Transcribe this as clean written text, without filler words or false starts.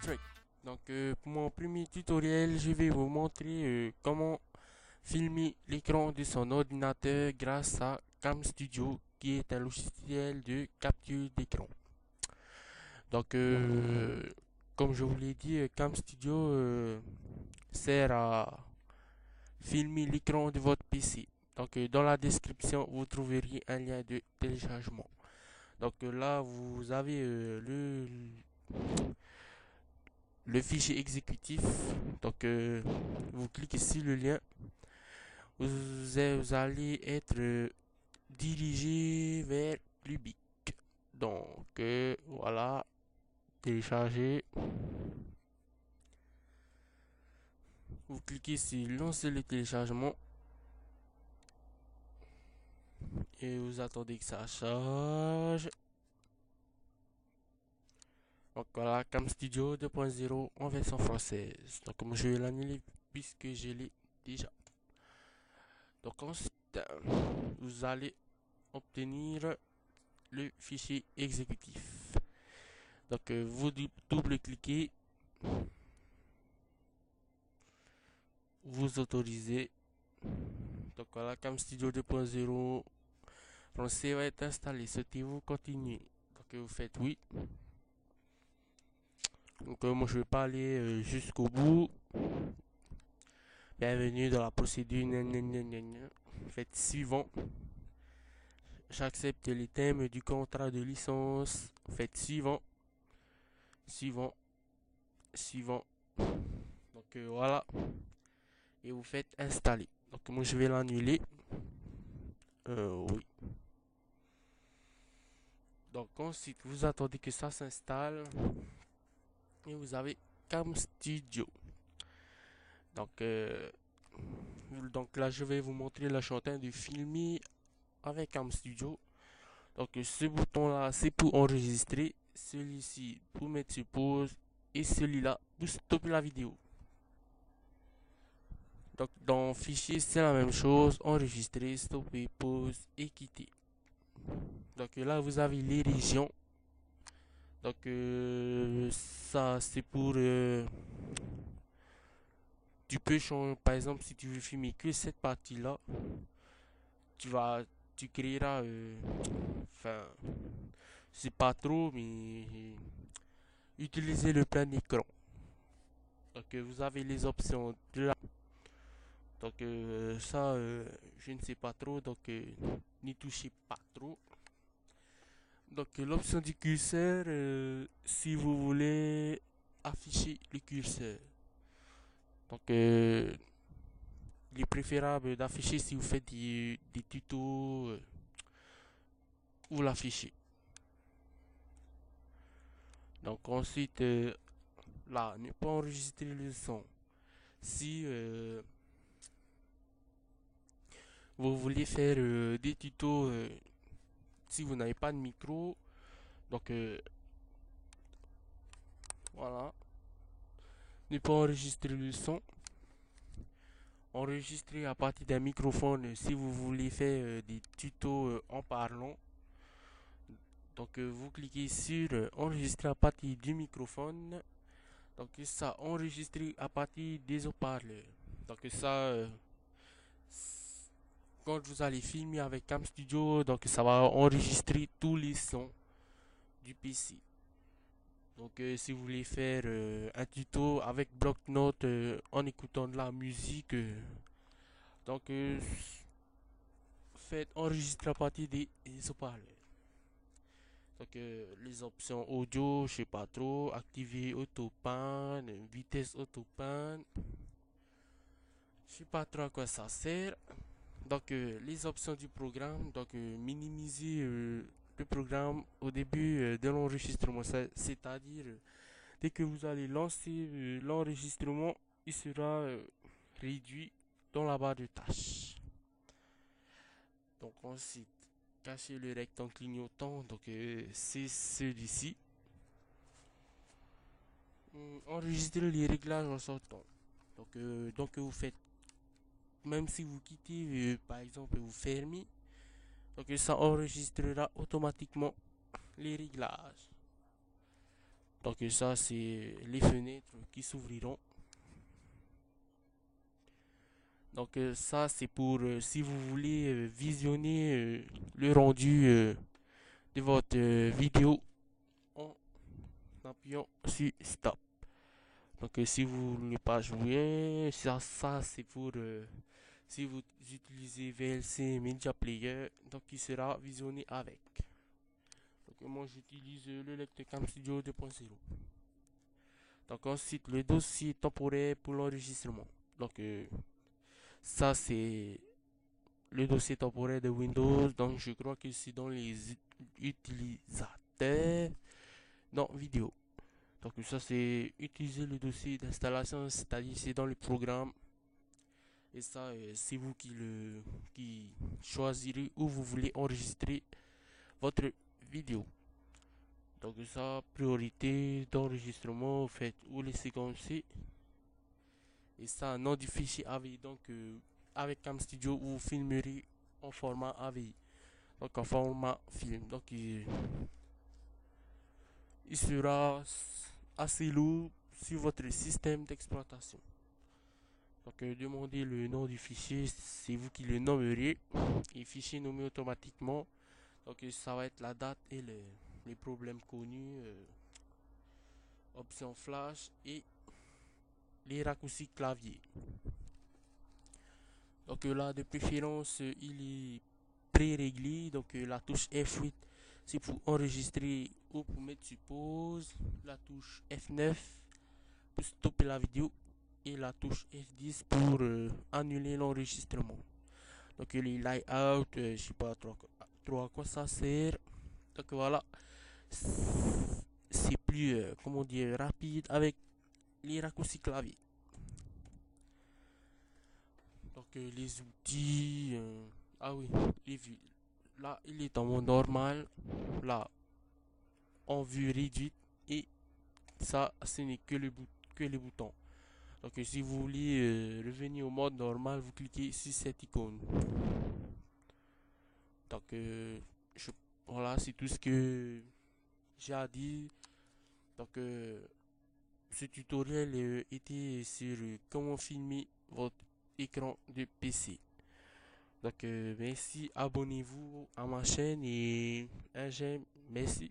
Trick. Pour mon premier tutoriel, je vais vous montrer comment filmer l'écran de son ordinateur grâce à Cam Studio, qui est un logiciel de capture d'écran. Donc, euh, Comme je vous l'ai dit, Cam Studio sert à filmer l'écran de votre PC. Dans la description, vous trouverez un lien de téléchargement. Là, vous avez le fichier exécutif. Vous cliquez sur le lien. Vous allez être dirigé vers Lubic. Voilà, télécharger. Vous cliquez sur lancer le téléchargement et vous attendez que ça charge. Donc voilà, Cam Studio 2.0 en version française. Donc comme je vais l'annuler puisque je l'ai déjà. Donc ensuite, vous allez obtenir le fichier exécutif. Vous double-cliquez, vous autorisez. Donc voilà, Cam Studio 2.0 français va être installé. Souhaitez-vous continuer? Vous faites oui. Moi je vais pas aller jusqu'au bout. Bienvenue dans la procédure. Faites suivant. J'accepte les thèmes du contrat de licence. Faites suivant. Suivant. Suivant. Voilà. Et vous faites installer. Donc moi je vais l'annuler. Oui. Donc ensuite vous attendez que ça s'installe. Et vous avez Cam Studio. Donc, euh, donc là je vais vous montrer la chanteuse de filmer avec Cam Studio. Ce bouton là c'est pour enregistrer. Celui-ci pour mettre sur pause. Et celui-là pour stopper la vidéo. Donc dans fichier c'est la même chose. Enregistrer, stopper, pause et quitter. Là vous avez les régions. Ça c'est pour tu peux changer, par exemple si tu veux filmer que cette partie là, tu vas tu créeras enfin c'est pas trop mais utiliser le plein écran. Vous avez les options de la je ne sais pas trop n'y touchez pas trop. L'option du curseur, si vous voulez afficher le curseur. Donc, euh, il est préférable d'afficher si vous faites des tutos, vous l'affichez. Donc ensuite, là, ne pas enregistrer le son. Si vous voulez faire des tutos, si vous n'avez pas de micro, donc voilà, ne pas enregistrer le son. Enregistrer à partir d'un microphone si vous voulez faire des tutos en parlant. Vous cliquez sur enregistrer à partir du microphone. Ça enregistrer à partir des haut-parleurs. Donc ça quand vous allez filmer avec Cam Studio, ça va enregistrer tous les sons du PC. Si vous voulez faire un tuto avec bloc-notes en écoutant de la musique, donc euh, faites enregistrer à partir des haut-parleurs. Les options audio, je sais pas trop, activer autopan, vitesse autopan, je sais pas trop à quoi ça sert. Les options du programme, minimiser le programme au début de l'enregistrement, c'est-à-dire dès que vous allez lancer l'enregistrement, il sera réduit dans la barre de tâches. Ensuite, cacher le rectangle clignotant, c'est celui-ci. Enregistrer les réglages en sortant. Vous faites, même si vous quittez, par exemple, vous fermez, ça enregistrera automatiquement les réglages. Donc ça c'est les fenêtres qui s'ouvriront. Donc ça c'est pour si vous voulez visionner le rendu de votre vidéo en appuyant sur stop. Donc si vous ne voulez pas jouer, ça c'est pour si vous utilisez VLC Media Player, donc il sera visionné avec. Donc moi j'utilise le lecteur Cam Studio 2.0. Donc ensuite le dossier temporaire pour l'enregistrement. Donc ça c'est le dossier temporaire de Windows. Donc je crois que c'est dans les utilisateurs dans vidéo. Donc ça c'est utiliser le dossier d'installation, c'est-à-dire c'est dans le programme. Et ça c'est vous qui choisirez où vous voulez enregistrer votre vidéo. Donc ça, priorité d'enregistrement, vous faites ou les séquencer. Et ça, nom du fichier AVI. Donc avec Cam Studio, vous filmerez en format AVI. Donc en format film. Donc il sera assez lourd sur votre système d'exploitation. Donc demandez le nom du fichier, c'est vous qui le nommerez. Et fichier nommé automatiquement. Donc ça va être la date et les problèmes connus. Option flash et les raccourcis clavier. Donc là de préférence il est pré-réglé. Donc la touche F8 c'est pour enregistrer ou pour mettre sur pause. La touche F9 pour stopper la vidéo. Et la touche F10 pour annuler l'enregistrement. Donc les layouts, je sais pas trop à quoi ça sert. Donc voilà, c'est plus comment dire rapide avec les raccourcis clavier. Donc les outils, ah oui, les vues. Là il est en mode normal, là en vue réduite et ça ce n'est que les boutons. Donc si vous voulez revenir au mode normal, vous cliquez sur cette icône. Donc voilà, c'est tout ce que j'ai à dire. Donc ce tutoriel était sur comment filmer votre écran de PC. Donc merci, abonnez-vous à ma chaîne et un j'aime, merci.